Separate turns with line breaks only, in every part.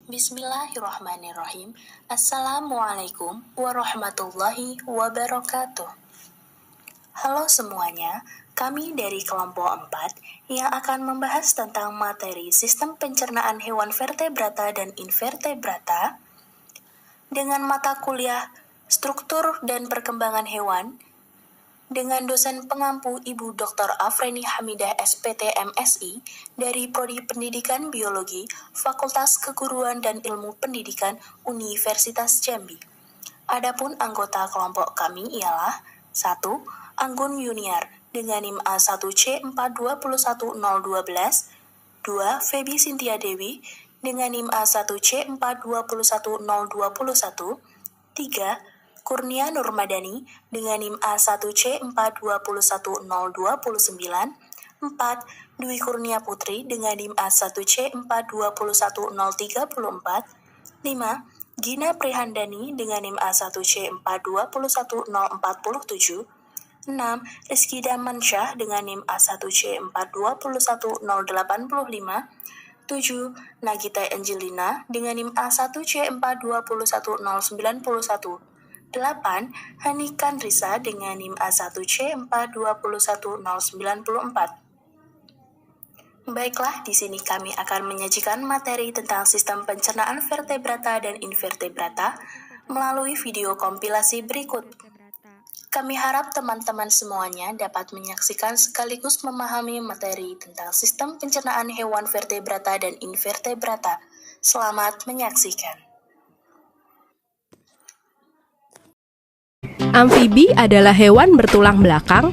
Bismillahirrahmanirrahim. Assalamualaikum warahmatullahi wabarakatuh. Halo semuanya, kami dari kelompok 4 yang akan membahas tentang materi sistem pencernaan hewan vertebrata dan invertebrata dengan mata kuliah struktur dan perkembangan hewan dengan dosen pengampu Ibu Dr. Afrini Hamidah SPT MSI dari Prodi Pendidikan Biologi Fakultas Keguruan dan Ilmu Pendidikan Universitas Jambi. Adapun anggota kelompok kami ialah 1. Anggun Yuniar dengan NIM A1C421012, 2. Feby Sintia Dewi dengan NIM A1C421021, 3. Kurnia Nurmadani dengan NIM A1C421029, 4. Dwi Kurnia Putri dengan NIM A1C421034, 5. Gina Prihandani dengan NIM A1C421047, 6. Rizky Damansyah dengan NIM A1C421085, 7. Nagita Angelina dengan NIM A1C421091, 8. Hanikan Risa dengan NIM A1C421094. Baiklah, di sini kami akan menyajikan materi tentang sistem pencernaan vertebrata dan invertebrata melalui video kompilasi berikut. Kami harap teman-teman semuanya dapat menyaksikan sekaligus memahami materi tentang sistem pencernaan hewan vertebrata dan invertebrata. Selamat menyaksikan.
Amfibi adalah hewan bertulang belakang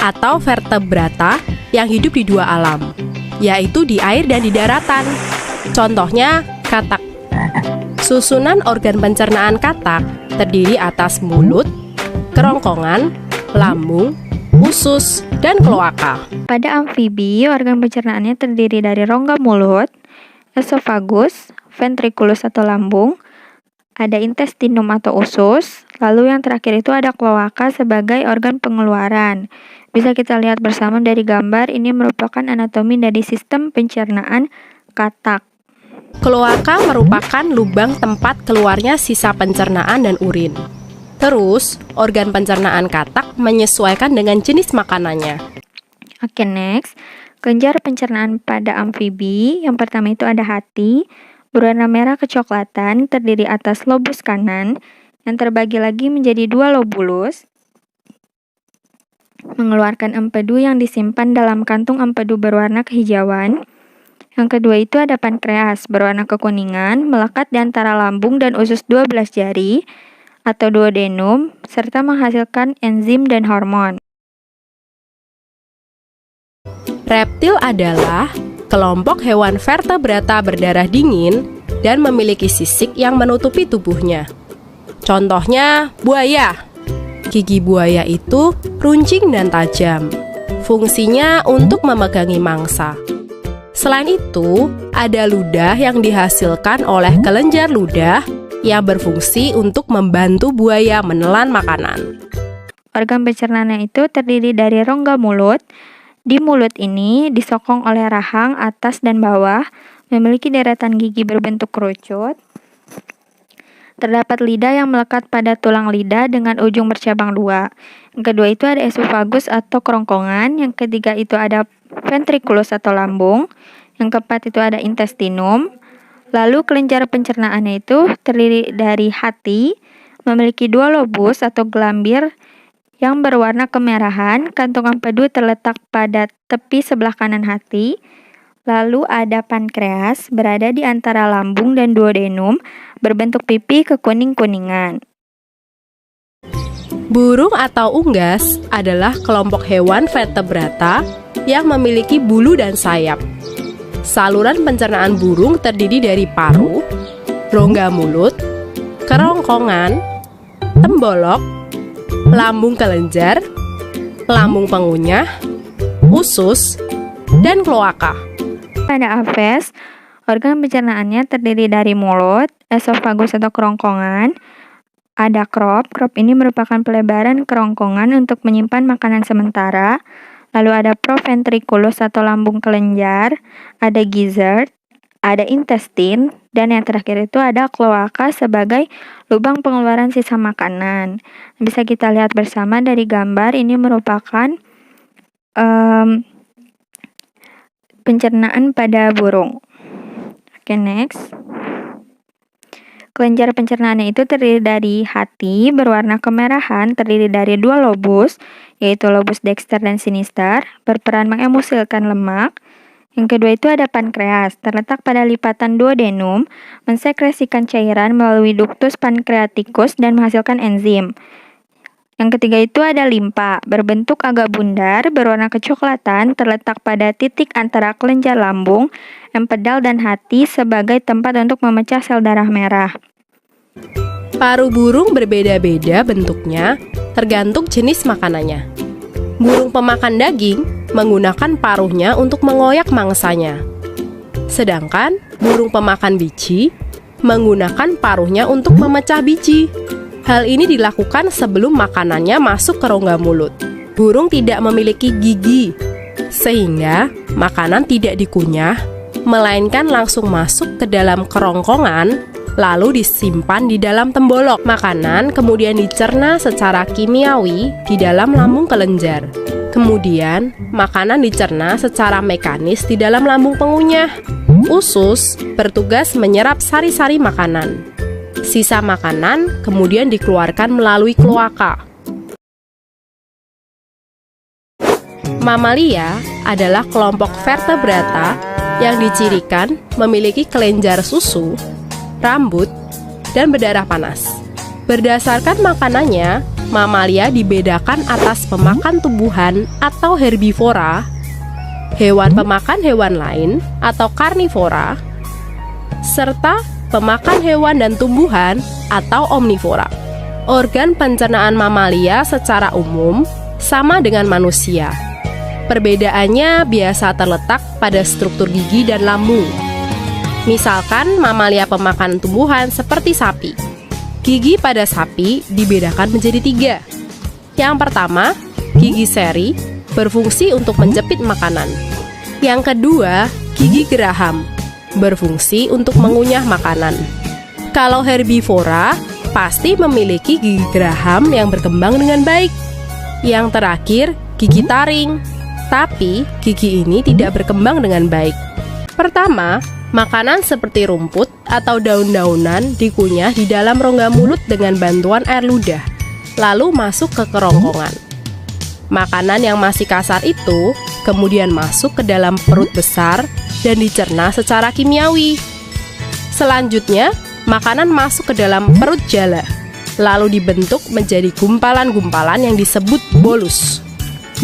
atau vertebrata yang hidup di dua alam, yaitu di air dan di daratan. Contohnya, katak. Susunan organ pencernaan katak terdiri atas mulut, kerongkongan, lambung, usus, dan kloaka.
Pada amfibi, organ pencernaannya terdiri dari rongga mulut, esofagus, ventriculus atau lambung, ada intestinum atau usus, lalu yang terakhir itu ada kloaka sebagai organ pengeluaran. Bisa kita lihat bersama dari gambar, ini merupakan anatomi dari sistem pencernaan katak.
Kloaka merupakan lubang tempat keluarnya sisa pencernaan dan urin. Terus, organ pencernaan katak menyesuaikan dengan jenis makanannya.
Oke, next. Kelenjar pencernaan pada amfibi, yang pertama itu ada hati, berwarna merah kecoklatan, terdiri atas lobus kanan, yang terbagi lagi menjadi dua lobulus, mengeluarkan empedu yang disimpan dalam kantung empedu berwarna kehijauan. Yang kedua itu ada pankreas, berwarna kekuningan, melekat di antara lambung dan usus 12 jari, atau duodenum, serta menghasilkan enzim dan hormon.
Reptil adalah kelompok hewan vertebrata berdarah dingin dan memiliki sisik yang menutupi tubuhnya. Contohnya, buaya. Gigi buaya itu runcing dan tajam. Fungsinya untuk memegangi mangsa. Selain itu, ada ludah yang dihasilkan oleh kelenjar ludah yang berfungsi untuk membantu buaya menelan makanan.
Organ pencernaannya itu terdiri dari rongga mulut. Di mulut ini disokong oleh rahang atas dan bawah, memiliki deretan gigi berbentuk kerucut. Terdapat lidah yang melekat pada tulang lidah dengan ujung bercabang dua. Yang kedua itu ada esofagus atau kerongkongan. Yang ketiga itu ada ventriculus atau lambung. Yang keempat itu ada intestinum. Lalu kelenjar pencernaannya itu terdiri dari hati, memiliki dua lobus atau gelambir yang berwarna kemerahan. Kantung empedu terletak pada tepi sebelah kanan hati. Lalu ada pankreas, berada di antara lambung dan duodenum, berbentuk pipi kekuning-kuningan.
Burung atau unggas adalah kelompok hewan vertebrata yang memiliki bulu dan sayap. Saluran pencernaan burung terdiri dari paru, rongga mulut, kerongkongan, tembolok, lambung kelenjar, lambung pengunyah, usus, dan kloaka.
Pada aves, organ pencernaannya terdiri dari mulut, esofagus atau kerongkongan, ada crop. Crop ini merupakan pelebaran kerongkongan untuk menyimpan makanan sementara. Lalu ada proventriculus atau lambung kelenjar, ada gizzard, ada intestin, dan yang terakhir itu ada kloaka sebagai lubang pengeluaran sisa makanan. Bisa kita lihat bersama dari gambar, ini merupakan pencernaan pada burung. Oke, next. Kelenjar pencernaannya itu terdiri dari hati berwarna kemerahan, terdiri dari 2 lobus, yaitu lobus dexter dan sinister, berperan mengemulsikan lemak. Yang kedua itu ada pankreas, terletak pada lipatan duodenum, mensekresikan cairan melalui ductus pancreaticus dan menghasilkan enzim. Yang ketiga itu ada limpa, berbentuk agak bundar, berwarna kecoklatan, terletak pada titik antara kelenjar lambung, empedal dan hati sebagai tempat untuk memecah sel darah merah.
Paru burung berbeda-beda bentuknya, tergantung jenis makanannya. Burung pemakan daging menggunakan paruhnya untuk mengoyak mangsanya. Sedangkan burung pemakan biji menggunakan paruhnya untuk memecah biji. Hal ini dilakukan sebelum makanannya masuk ke rongga mulut. Burung tidak memiliki gigi, sehingga makanan tidak dikunyah, melainkan langsung masuk ke dalam kerongkongan, lalu disimpan di dalam tembolok. Makanan kemudian dicerna secara kimiawi di dalam lambung kelenjar. Kemudian, makanan dicerna secara mekanis di dalam lambung pengunyah. Usus bertugas menyerap sari-sari makanan. Sisa makanan kemudian dikeluarkan melalui kloaka. Mamalia adalah kelompok vertebrata yang dicirikan memiliki kelenjar susu, rambut, dan berdarah panas. Berdasarkan makanannya, mamalia dibedakan atas pemakan tumbuhan atau herbivora, hewan pemakan hewan lain atau karnivora, serta pemakan hewan dan tumbuhan atau omnivora. Organ pencernaan mamalia secara umum sama dengan manusia. Perbedaannya biasa terletak pada struktur gigi dan lambung. Misalkan mamalia pemakan tumbuhan seperti sapi. Gigi pada sapi dibedakan menjadi 3. Yang pertama, gigi seri berfungsi untuk menjepit makanan. Yang kedua, gigi geraham berfungsi untuk mengunyah makanan. Kalau herbivora, pasti memiliki gigi geraham yang berkembang dengan baik. Yang terakhir, gigi taring. Tapi, gigi ini tidak berkembang dengan baik. Pertama, makanan seperti rumput atau daun-daunan dikunyah di dalam rongga mulut dengan bantuan air ludah, lalu masuk ke kerongkongan. Makanan yang masih kasar itu kemudian masuk ke dalam perut besar dan dicerna secara kimiawi. Selanjutnya, makanan masuk ke dalam perut jala, lalu dibentuk menjadi gumpalan-gumpalan yang disebut bolus.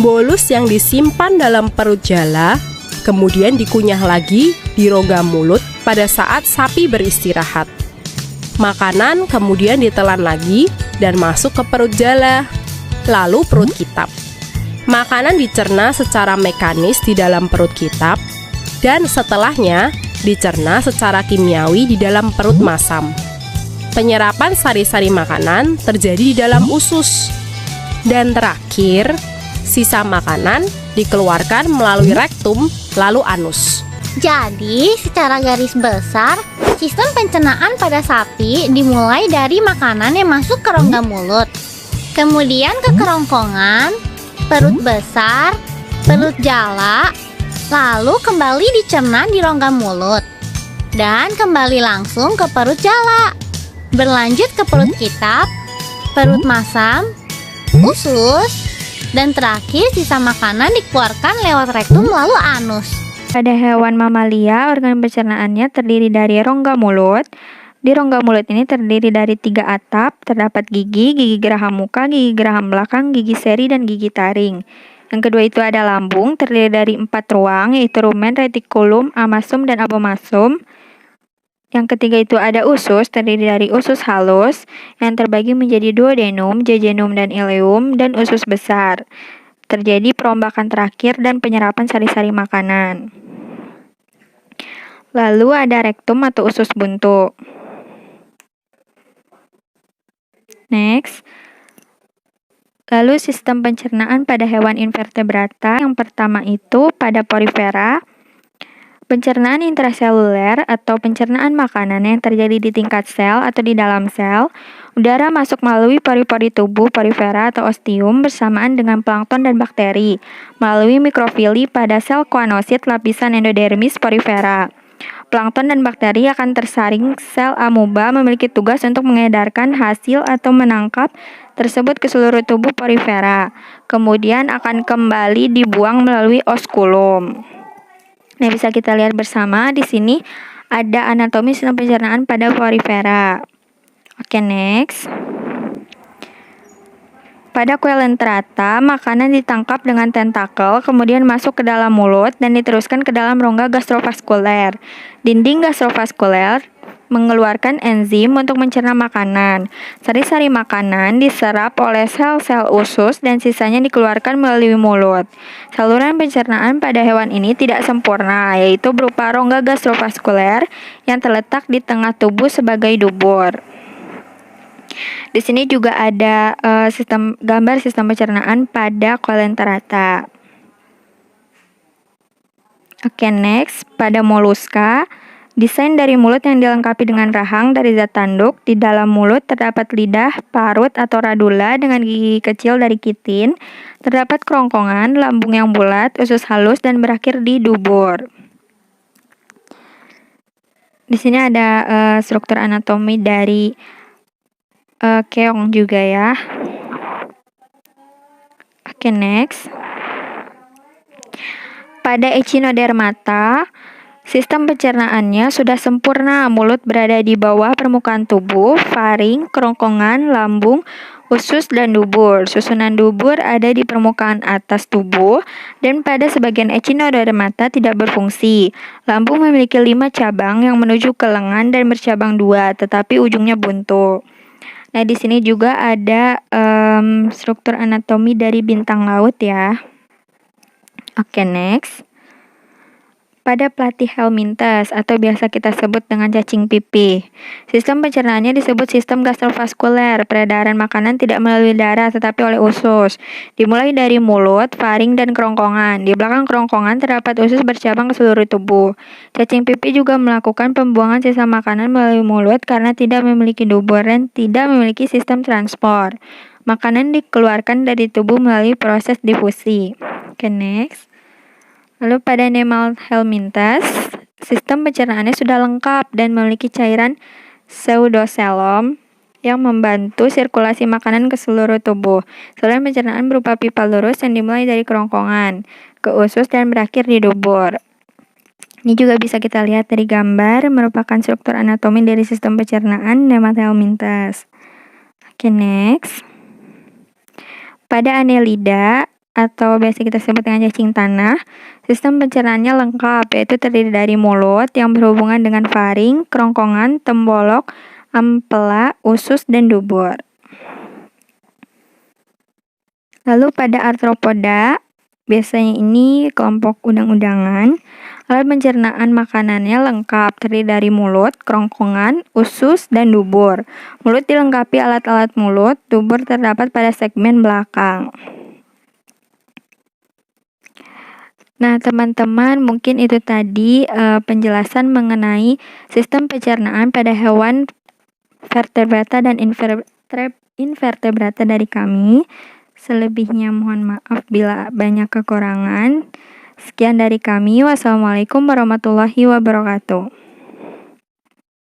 Bolus yang disimpan dalam perut jala kemudian dikunyah lagi di rongga mulut pada saat sapi beristirahat. Makanan kemudian ditelan lagi dan masuk ke perut jala, lalu perut kitab. Makanan dicerna secara mekanis di dalam perut kitab, dan setelahnya dicerna secara kimiawi di dalam perut masam. Penyerapan sari-sari makanan terjadi di dalam usus. Dan terakhir, sisa makanan dikeluarkan melalui rektum, lalu anus.
Jadi, secara garis besar, sistem pencernaan pada sapi dimulai dari makanan yang masuk ke rongga mulut, kemudian ke kerongkongan, perut besar, perut jala, lalu kembali dicerna di rongga mulut, dan kembali langsung ke perut jala, berlanjut ke perut kitab, perut masam, usus, dan terakhir sisa makanan dikeluarkan lewat rektum lalu anus.
Pada hewan mamalia, organ pencernaannya terdiri dari rongga mulut. Di rongga mulut ini terdiri dari 3 atap, terdapat gigi, gigi geraham muka, gigi geraham belakang, gigi seri, dan gigi taring. Yang kedua itu ada lambung, terdiri dari 4 ruang, yaitu rumen, retikulum, amasum, dan abomasum. Yang ketiga itu ada usus, terdiri dari usus halus, yang terbagi menjadi duodenum, jejunum, dan ileum, dan usus besar. Terjadi perombakan terakhir dan penyerapan sari-sari makanan. Lalu ada rektum atau usus buntu. Next. Lalu sistem pencernaan pada hewan invertebrata. Yang pertama itu pada porifera. Pencernaan intraseluler atau pencernaan makanan yang terjadi di tingkat sel atau di dalam sel, udara masuk melalui pori-pori tubuh porifera atau ostium bersamaan dengan plankton dan bakteri, melalui mikrofili pada sel koanosit lapisan endodermis porifera. Plankton dan bakteri akan tersaring sel amoeba memiliki tugas untuk mengedarkan hasil atau menangkap tersebut ke seluruh tubuh porifera, kemudian akan kembali dibuang melalui oskulum. Nah, bisa kita lihat bersama di sini ada anatomi sistem pencernaan pada porifera. Oke, next. Pada Coelenterata, makanan ditangkap dengan tentakel, kemudian masuk ke dalam mulut dan diteruskan ke dalam rongga gastrovaskuler. Dinding gastrovaskuler mengeluarkan enzim untuk mencerna makanan. Sari-sari makanan diserap oleh sel-sel usus dan sisanya dikeluarkan melalui mulut. Saluran pencernaan pada hewan ini tidak sempurna, yaitu berupa rongga gastrovaskuler yang terletak di tengah tubuh sebagai dubur. Di sini juga ada gambar sistem pencernaan pada Coelenterata. Oke, next. Pada moluska, desain dari mulut yang dilengkapi dengan rahang dari zat tanduk. Di dalam mulut terdapat lidah, parut atau radula dengan gigi kecil dari kitin. Terdapat kerongkongan, lambung yang bulat, usus halus, dan berakhir di dubur. Di sini ada struktur anatomi dari keong juga ya. Oke, next. Pada Echinodermata, sistem pencernaannya sudah sempurna. Mulut berada di bawah permukaan tubuh, faring, kerongkongan, lambung, usus, dan dubur. Susunan dubur ada di permukaan atas tubuh dan pada sebagian Echinodermata tidak berfungsi. Lambung memiliki 5 cabang yang menuju ke lengan dan bercabang 2, tetapi ujungnya buntu. Nah, di sini juga ada struktur anatomi dari bintang laut ya. Oke, next. Pada Platyhelminthes atau biasa kita sebut dengan cacing pipih, sistem pencernaannya disebut sistem gastrovaskuler. Peredaran makanan tidak melalui darah tetapi oleh usus. Dimulai dari mulut, faring, dan kerongkongan. Di belakang kerongkongan terdapat usus bercabang ke seluruh tubuh. Cacing pipih juga melakukan pembuangan sisa makanan melalui mulut karena tidak memiliki dubur dan tidak memiliki sistem transport. Makanan dikeluarkan dari tubuh melalui proses difusi. Oke, next. Lalu pada Nemalhelminthes, sistem pencernaannya sudah lengkap dan memiliki cairan pseudoxylem yang membantu sirkulasi makanan ke seluruh tubuh. Saluran pencernaan berupa pipa lurus yang dimulai dari kerongkongan ke usus dan berakhir di dubur. Ini juga bisa kita lihat dari gambar, merupakan struktur anatomi dari sistem pencernaan Nemalhelminthes. Oke, next. Pada Annelida atau biasa kita sebut dengan cacing tanah, sistem pencernaannya lengkap, yaitu terdiri dari mulut yang berhubungan dengan faring, kerongkongan, tembolok, ampela, usus, dan dubur. Lalu pada Arthropoda, biasanya ini kelompok udang-udangan, alat pencernaan makanannya lengkap, terdiri dari mulut, kerongkongan, usus, dan dubur. Mulut dilengkapi alat-alat mulut, dubur terdapat pada segmen belakang. Nah, teman-teman, mungkin itu tadi penjelasan mengenai sistem pencernaan pada hewan vertebrata dan invertebrata dari kami. Selebihnya mohon maaf bila banyak kekurangan. Sekian dari kami. Wassalamualaikum warahmatullahi wabarakatuh.